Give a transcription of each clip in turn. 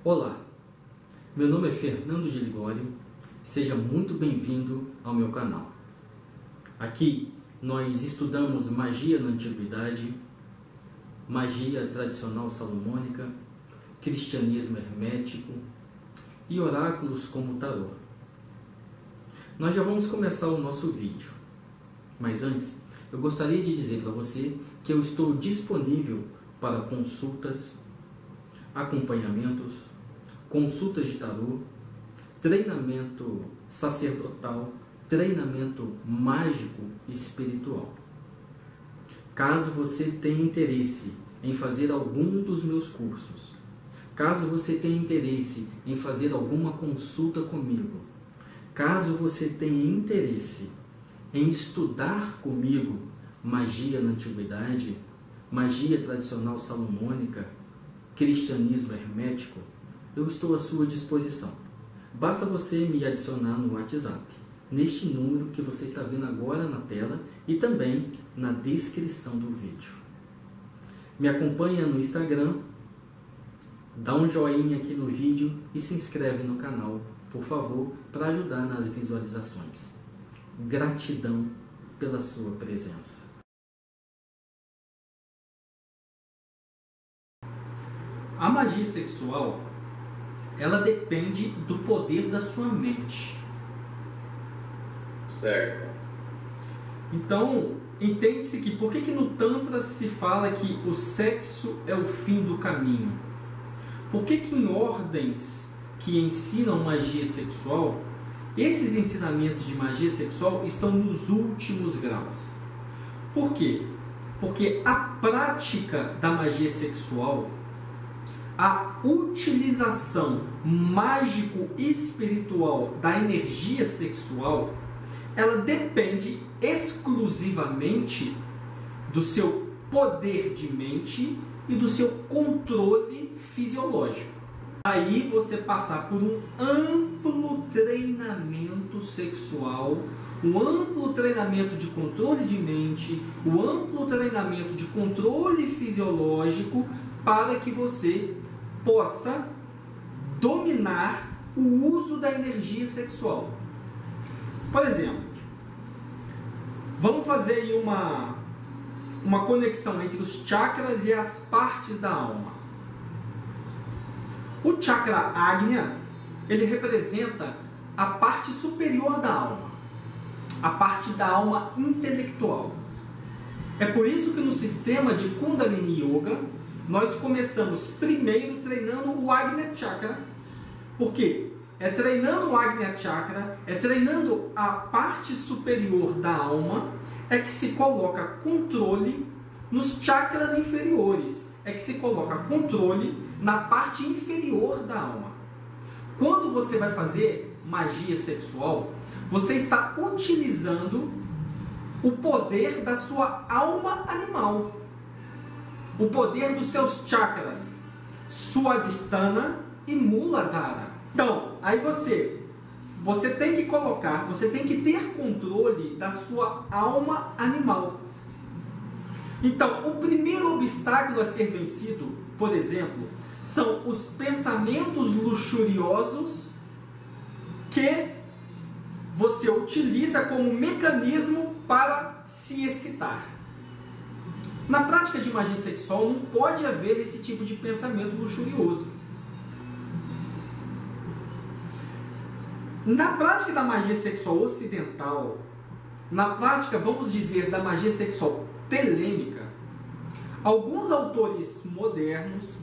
Olá, meu nome é Fernando de Ligório, seja muito bem-vindo ao meu canal. Aqui nós estudamos magia na antiguidade, magia tradicional salomônica, cristianismo hermético e oráculos como o tarô. Nós já vamos começar o nosso vídeo, mas antes eu gostaria de dizer para você que eu estou disponível para consultas, acompanhamentos, consultas de tarô, treinamento sacerdotal, treinamento mágico e espiritual. Caso você tenha interesse em fazer algum dos meus cursos, caso você tenha interesse em fazer alguma consulta comigo, caso você tenha interesse em estudar comigo magia na antiguidade, magia tradicional salomônica, cristianismo hermético, eu estou à sua disposição. Basta você me adicionar no WhatsApp, neste número que você está vendo agora na tela e também na descrição do vídeo. Me acompanha no Instagram, dá um joinha aqui no vídeo e se inscreve no canal, por favor, para ajudar nas visualizações. Gratidão pela sua presença. A magia sexual, ela depende do poder da sua mente. Certo. Então, entende-se que por que no Tantra se fala que o sexo é o fim do caminho? Por que em ordens que ensinam magia sexual, esses ensinamentos de magia sexual estão nos últimos graus? Por quê? Porque a prática da magia sexual, a utilização mágico-espiritual da energia sexual, ela depende exclusivamente do seu poder de mente e do seu controle fisiológico. Aí você passar por um amplo treinamento sexual, um amplo treinamento de controle de mente, um amplo treinamento de controle fisiológico para que você possa dominar o uso da energia sexual. Por exemplo, vamos fazer aí uma conexão entre os chakras e as partes da alma. O chakra Agnya, ele representa a parte superior da alma, a parte da alma intelectual. É por isso que no sistema de Kundalini Yoga, nós começamos primeiro treinando o Agnya Chakra. Por quê? É treinando o Agnya Chakra, é treinando a parte superior da alma, é que se coloca controle nos chakras inferiores, é que se coloca controle na parte inferior da alma. Quando você vai fazer magia sexual, você está utilizando o poder da sua alma animal, o poder dos seus chakras, Swadhisthana e Muladhara. Então, aí você tem que colocar, você tem que ter controle da sua alma animal. Então, o primeiro obstáculo a ser vencido, por exemplo, são os pensamentos luxuriosos que você utiliza como mecanismo para se excitar. Na prática de magia sexual não pode haver esse tipo de pensamento luxurioso. Na prática da magia sexual ocidental, na prática, vamos dizer, da magia sexual telêmica, alguns autores modernos,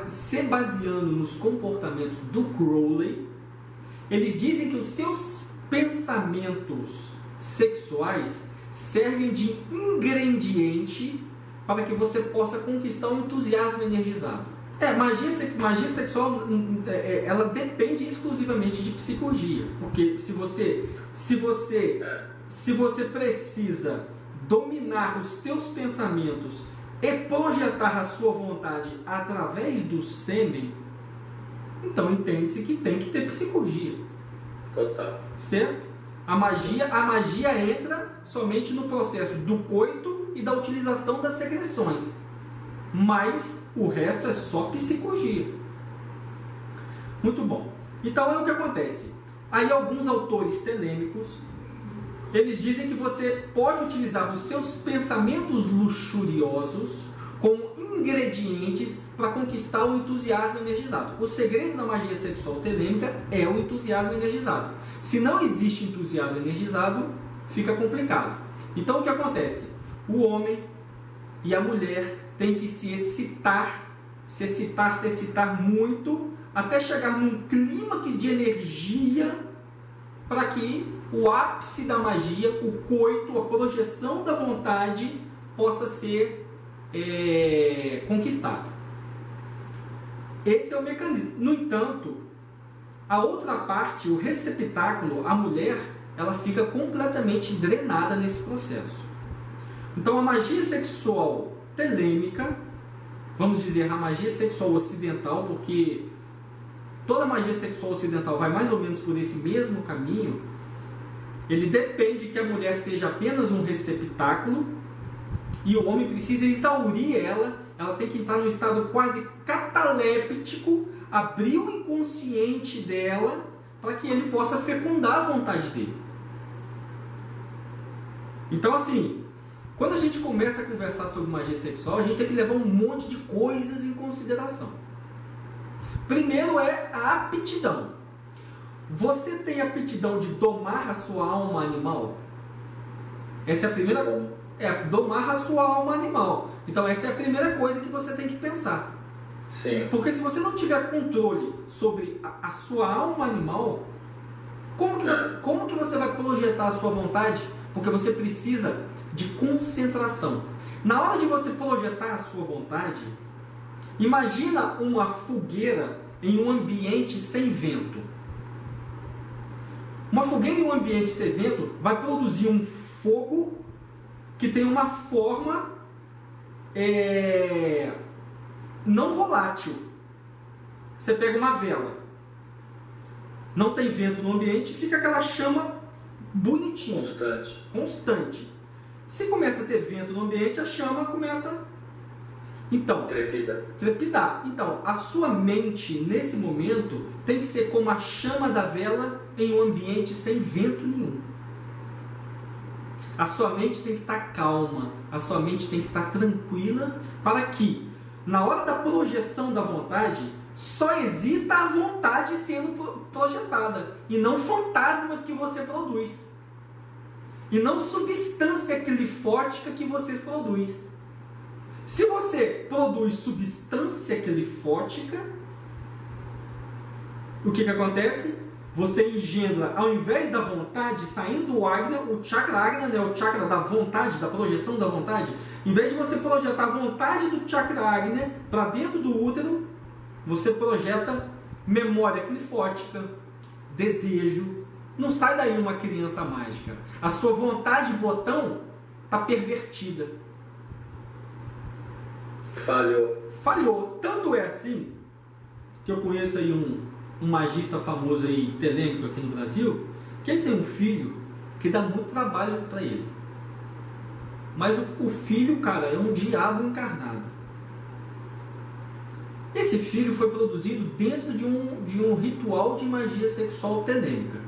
se baseando nos comportamentos do Crowley, eles dizem que os seus pensamentos sexuais servem de ingrediente para que você possa conquistar um entusiasmo energizado. Magia sexual, ela depende exclusivamente de psicologia, porque se você precisa dominar os teus pensamentos e projetar a sua vontade através do sêmen, então entende-se que tem que ter psicologia. Total. Certo? A magia entra somente no processo do coito e da utilização das secreções. mas o resto é só psicologia. Muito bom. Então é o que acontece. Aí alguns autores telêmicos, eles dizem que você pode utilizar os seus pensamentos luxuriosos como ingredientes para conquistar o entusiasmo energizado. O segredo da magia sexual telêmica é o entusiasmo energizado. Se não existe entusiasmo energizado, fica complicado. Então o que acontece? O homem e a mulher têm que se excitar muito, até chegar num clímax de energia, para que o ápice da magia, o coito, a projeção da vontade possa ser conquistado. Esse é o mecanismo. No entanto, a outra parte, o receptáculo, a mulher, ela fica completamente drenada nesse processo. Então a magia sexual telêmica, vamos dizer a magia sexual ocidental, porque toda magia sexual ocidental vai mais ou menos por esse mesmo caminho. Ele depende que a mulher seja apenas um receptáculo e o homem precisa exaurir ela tem que entrar num estado quase cataléptico, abrir o inconsciente dela para que ele possa fecundar a vontade dele. Então assim, quando a gente começa a conversar sobre magia sexual, a gente tem que levar um monte de coisas em consideração. Primeiro é a aptidão. Você tem aptidão de domar a sua alma animal? Essa é a primeira... domar a sua alma animal. Então essa é a primeira coisa que você tem que pensar. Sim. Porque se você não tiver controle sobre a sua alma animal, como que você vai projetar a sua vontade? Porque você precisa de concentração. Na hora de você projetar a sua vontade, imagina uma fogueira em um ambiente sem vento. Uma fogueira em um ambiente sem vento vai produzir um fogo que tem uma forma não volátil. Você pega uma vela, não tem vento no ambiente, fica aquela chama bonitinha, constante. Se começa a ter vento no ambiente, a chama começa trepidar. Então, a sua mente nesse momento tem que ser como a chama da vela em um ambiente sem vento nenhum. A sua mente tem que estar calma, a sua mente tem que estar tranquila, para que, na hora da projeção da vontade, só exista a vontade sendo projetada, e não fantasmas que você produz, e não substância clifótica que você produz. Se você produz substância clifótica, o que acontece? Você engendra, ao invés da vontade, saindo do Agna, o chakra Agna, né, o chakra da vontade, da projeção da vontade, em vez de você projetar a vontade do chakra Agna para dentro do útero, você projeta memória clifótica, desejo. Não sai daí uma criança mágica. A sua vontade botão está pervertida. Falhou. Tanto é assim que eu conheço aí um magista famoso aí, telêmico aqui no Brasil, que ele tem um filho que dá muito trabalho para ele. Mas o filho, cara, é um diabo encarnado. Esse filho foi produzido dentro de um ritual de magia sexual telêmica.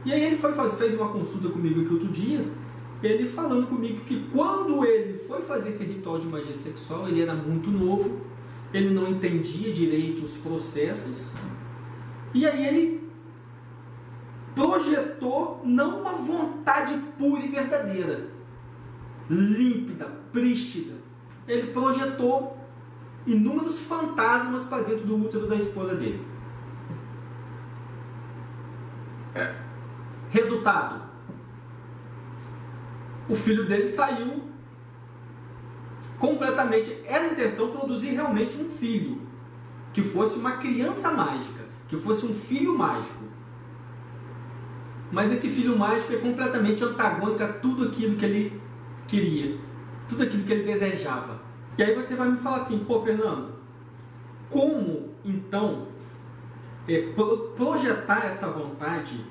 E aí ele fez uma consulta comigo aqui outro dia, ele falando comigo que quando ele foi fazer esse ritual de magia sexual, ele era muito novo, ele não entendia direito os processos, e aí ele projetou não uma vontade pura e verdadeira, límpida, prístida. Ele projetou inúmeros fantasmas para dentro do útero da esposa dele. Resultado: o filho dele saiu completamente. Era a intenção produzir realmente um filho, que fosse uma criança mágica, que fosse um filho mágico. Mas esse filho mágico é completamente antagônico a tudo aquilo que ele queria, tudo aquilo que ele desejava. E aí você vai me falar assim: pô, Fernando, como então projetar essa vontade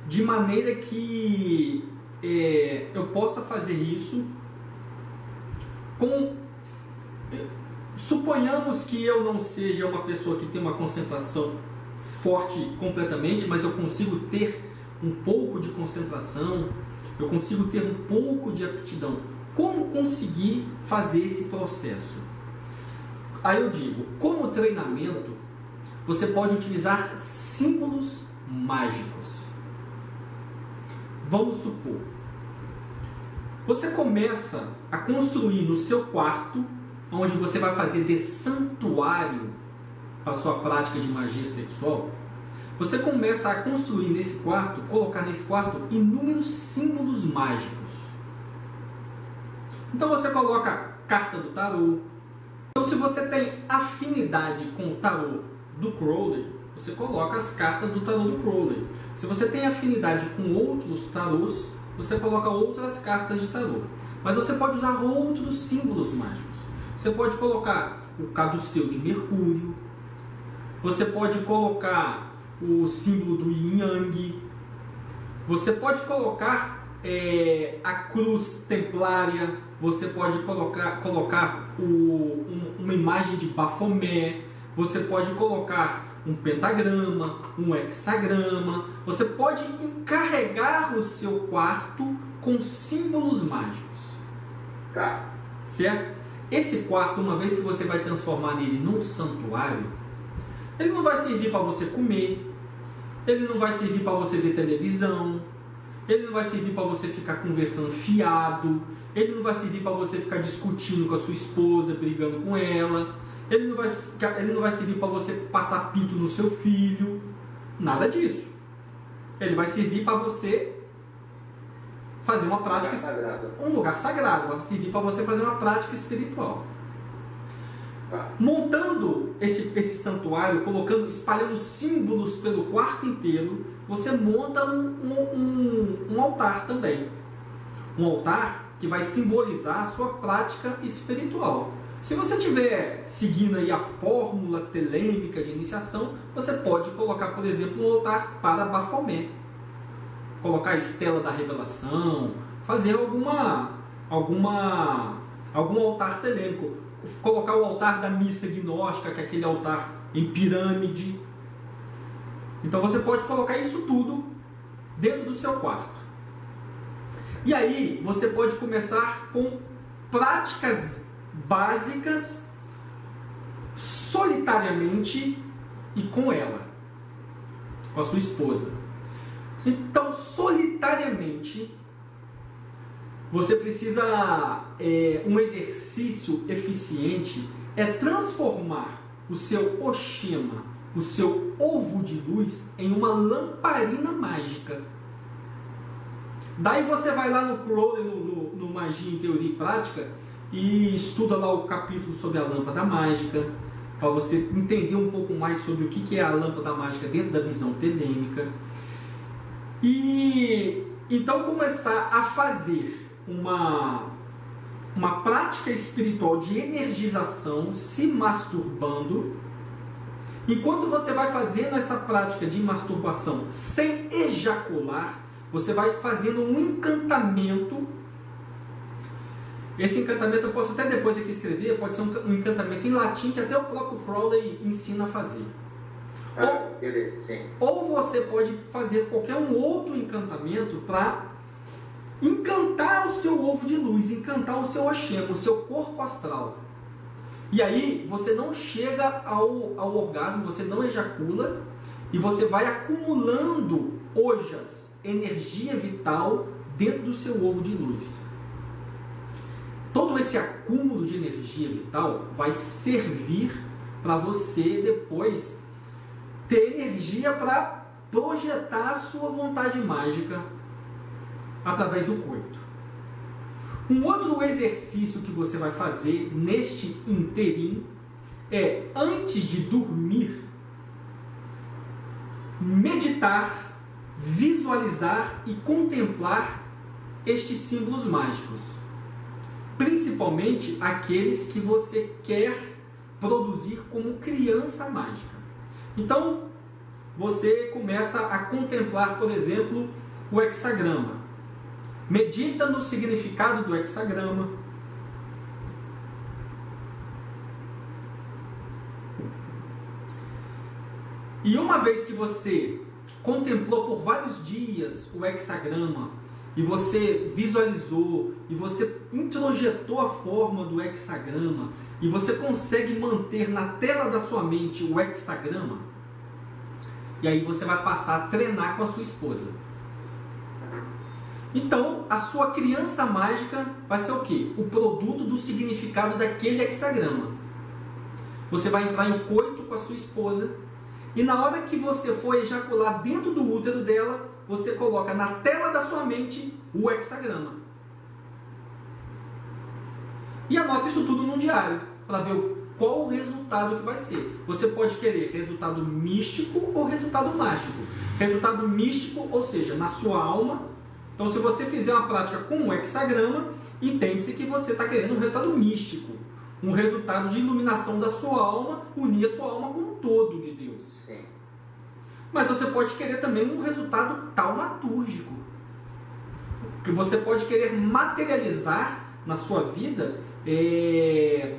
de maneira que eu possa fazer isso com Suponhamos que eu não seja uma pessoa que tem uma concentração forte completamente, mas eu consigo ter um pouco de concentração, eu consigo ter um pouco de aptidão. Como conseguir fazer esse processo? Aí eu digo, como treinamento, você pode utilizar símbolos mágicos. Vamos supor, você começa a construir no seu quarto, onde você vai fazer de santuário para a sua prática de magia sexual, você começa a construir nesse quarto, colocar nesse quarto inúmeros símbolos mágicos. Então você coloca a carta do tarô. Então se você tem afinidade com o tarô do Crowley, você coloca as cartas do tarô do Crowley. Se você tem afinidade com outros tarôs, você coloca outras cartas de tarô. Mas você pode usar outros símbolos mágicos. Você pode colocar o caduceu de Mercúrio, você pode colocar o símbolo do Yin Yang, você pode colocar a cruz templária, você pode colocar uma imagem de Baphomet, você pode colocar um pentagrama, um hexagrama, você pode encarregar o seu quarto com símbolos mágicos. Tá. Certo? Esse quarto, uma vez que você vai transformar nele num santuário, ele não vai servir para você comer, ele não vai servir para você ver televisão, ele não vai servir para você ficar conversando fiado, ele não vai servir para você ficar discutindo com a sua esposa, brigando com ela, ele não vai servir para você passar pito no seu filho, nada disso. Ele vai servir para você fazer uma prática, um lugar sagrado, vai servir para você fazer uma prática espiritual. Montando esse santuário, espalhando símbolos pelo quarto inteiro, você monta um altar também. Um altar que vai simbolizar a sua prática espiritual. Se você estiver seguindo aí a fórmula telêmica de iniciação, você pode colocar, por exemplo, um altar para Baphomet. Colocar a estela da revelação, fazer algum altar telêmico. Colocar o altar da missa gnóstica, que é aquele altar em pirâmide. Então você pode colocar isso tudo dentro do seu quarto. E aí você pode começar com práticas básicas solitariamente e com ela, com a sua esposa. Então, solitariamente, você precisa, um exercício eficiente é transformar o seu Oshima, o seu ovo de luz, em uma lamparina mágica. Daí você vai lá no Crowley, no Magia em Teoria e Prática, e estuda lá o capítulo sobre a lâmpada mágica, para você entender um pouco mais sobre o que é a lâmpada mágica dentro da visão telêmica. E então começar a fazer uma prática espiritual de energização, se masturbando. Enquanto você vai fazendo essa prática de masturbação sem ejacular, você vai fazendo um encantamento. Esse encantamento eu posso até depois aqui escrever, pode ser um encantamento em latim que até o próprio Crowley ensina a fazer. Ou você pode fazer qualquer um outro encantamento para encantar o seu ovo de luz, encantar o seu Oshima, o seu corpo astral. E aí você não chega ao orgasmo, você não ejacula, e você vai acumulando ojas, energia vital dentro do seu ovo de luz. Todo esse acúmulo de energia vital vai servir para você depois ter energia para projetar a sua vontade mágica através do coito. Um outro exercício que você vai fazer neste interim é, antes de dormir, meditar, visualizar e contemplar estes símbolos mágicos. Principalmente aqueles que você quer produzir como criança mágica. Então, você começa a contemplar, por exemplo, o hexagrama. Medita no significado do hexagrama. E uma vez que você contemplou por vários dias o hexagrama, e você visualizou, e você introjetou a forma do hexagrama, e você consegue manter na tela da sua mente o hexagrama, e aí você vai passar a treinar com a sua esposa. Então, a sua criança mágica vai ser o quê? O produto do significado daquele hexagrama. Você vai entrar em coito com a sua esposa, e na hora que você for ejacular dentro do útero dela, você coloca na tela da sua mente o hexagrama. E anota isso tudo num diário, para ver qual o resultado que vai ser. Você pode querer resultado místico ou resultado mágico. Resultado místico, ou seja, na sua alma. Então, se você fizer uma prática com o hexagrama, entende-se que você está querendo um resultado místico. Um resultado de iluminação da sua alma, unir a sua alma com o todo de Deus. Sim. Mas você pode querer também um resultado taumatúrgico. Que você pode querer materializar na sua vida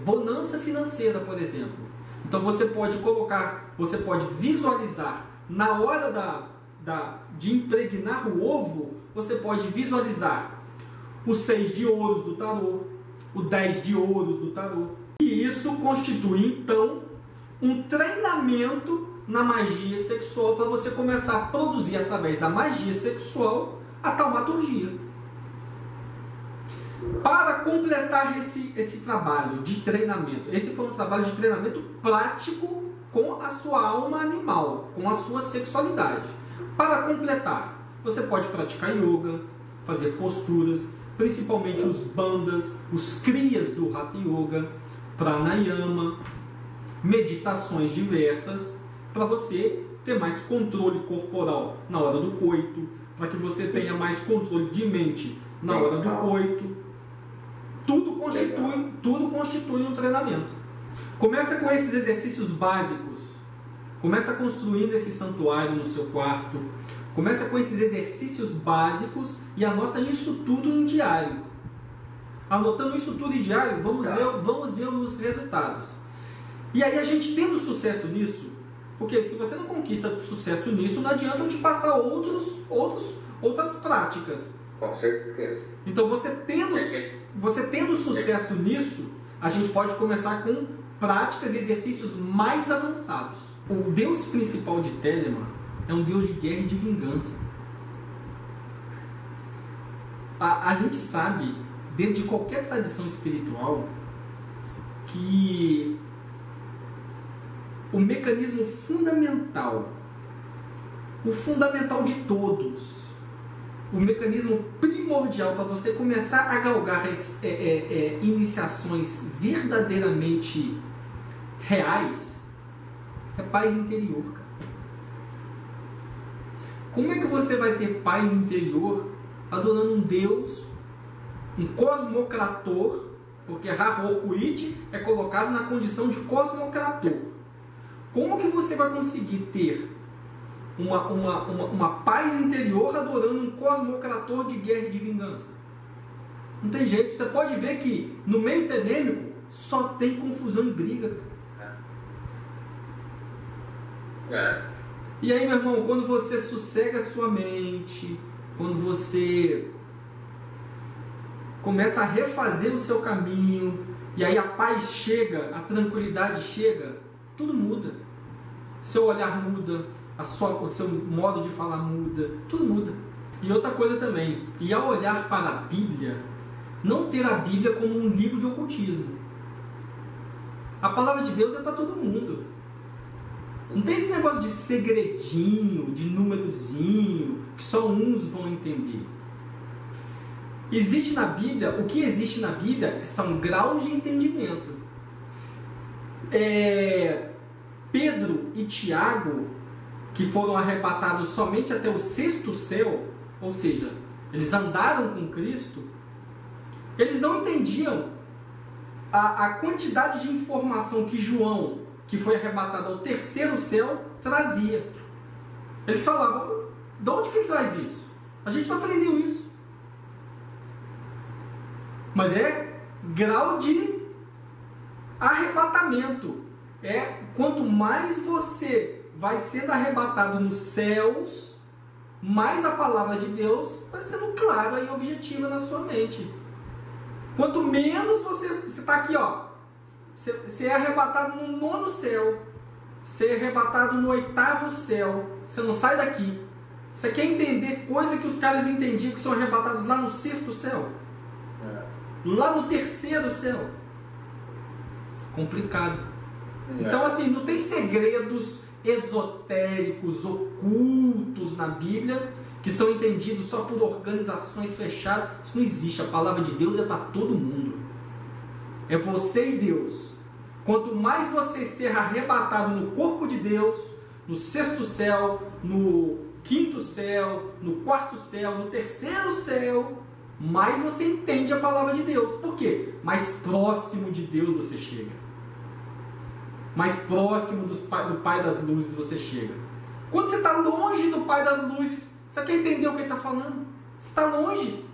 bonança financeira, por exemplo. Então você pode colocar, você pode visualizar na hora de impregnar o ovo, você pode visualizar os 6 de ouros do tarô, o 10 de ouros do tarô. E isso constitui, então, um treinamento na magia sexual para você começar a produzir, através da magia sexual, a taumaturgia. Para completar esse trabalho de treinamento, esse foi um trabalho de treinamento prático com a sua alma animal, com a sua sexualidade. Para completar, você pode praticar yoga, fazer posturas, principalmente os bandhas, os kriyas do Hatha Yoga, pranayama, meditações diversas, para você ter mais controle corporal na hora do coito, para que você tenha mais controle de mente na hora do coito. Tudo constitui um treinamento. Começa com esses exercícios básicos. Começa construindo esse santuário no seu quarto. Começa com esses exercícios básicos e anota isso tudo em diário. Anotando isso tudo em diário, vamos ver os resultados. E aí a gente tendo sucesso nisso, porque se você não conquista sucesso nisso, não adianta eu te passar outras práticas. Com certeza. Então você tendo sucesso nisso, a gente pode começar com práticas e exercícios mais avançados. O Deus principal de Telemann é um Deus de guerra e de vingança. A gente sabe, dentro de qualquer tradição espiritual, que o mecanismo fundamental, o fundamental de todos, o mecanismo primordial para você começar a galgar iniciações verdadeiramente reais é paz interior, cara. Como é que você vai ter paz interior adorando um Deus, um cosmocrator, porque Ra-Hoor-Khuit é colocado na condição de cosmocrator? Como que você vai conseguir ter uma paz interior adorando um cosmocrator de guerra e de vingança? Não tem jeito. Você pode ver que no meio telêmico só tem confusão e briga, cara. E aí, meu irmão, quando você sossega a sua mente, quando você começa a refazer o seu caminho, e aí a paz chega, a tranquilidade chega, tudo muda. Seu olhar muda, o seu modo de falar muda, tudo muda. E outra coisa também, e ao olhar para a Bíblia, não ter a Bíblia como um livro de ocultismo. A palavra de Deus é para todo mundo. Não tem esse negócio de segredinho, de númerozinho, que só uns vão entender. Existe na Bíblia, o que existe na Bíblia são graus de entendimento. Pedro e Tiago, que foram arrebatados somente até o 6º céu, ou seja, eles andaram com Cristo, eles não entendiam a quantidade de informação que João, que foi arrebatado ao 3º céu, trazia. Eles falavam, de onde que ele traz isso? A gente não aprendeu isso. Mas é grau de arrebatamento. Quanto mais você vai sendo arrebatado nos céus, mais a palavra de Deus vai sendo clara e objetiva na sua mente. Quanto menos você está aqui, ó, você é arrebatado no 9º céu, você é arrebatado no 8º céu, você não sai daqui. Você quer entender coisa que os caras entendiam que são arrebatados lá no 6º céu? Lá no 3º céu? Complicado. Então, assim, não tem segredos esotéricos, ocultos na Bíblia, que são entendidos só por organizações fechadas. Isso não existe. A palavra de Deus é para todo mundo. É você e Deus. Quanto mais você ser arrebatado no corpo de Deus, no 6º céu, no 5º céu, no 4º céu, no 3º céu, mais você entende a palavra de Deus. Por quê? Mais próximo de Deus você chega. Mais próximo do Pai das Luzes você chega. Quando você está longe do Pai das Luzes, você quer entender o que ele está falando? Você está longe.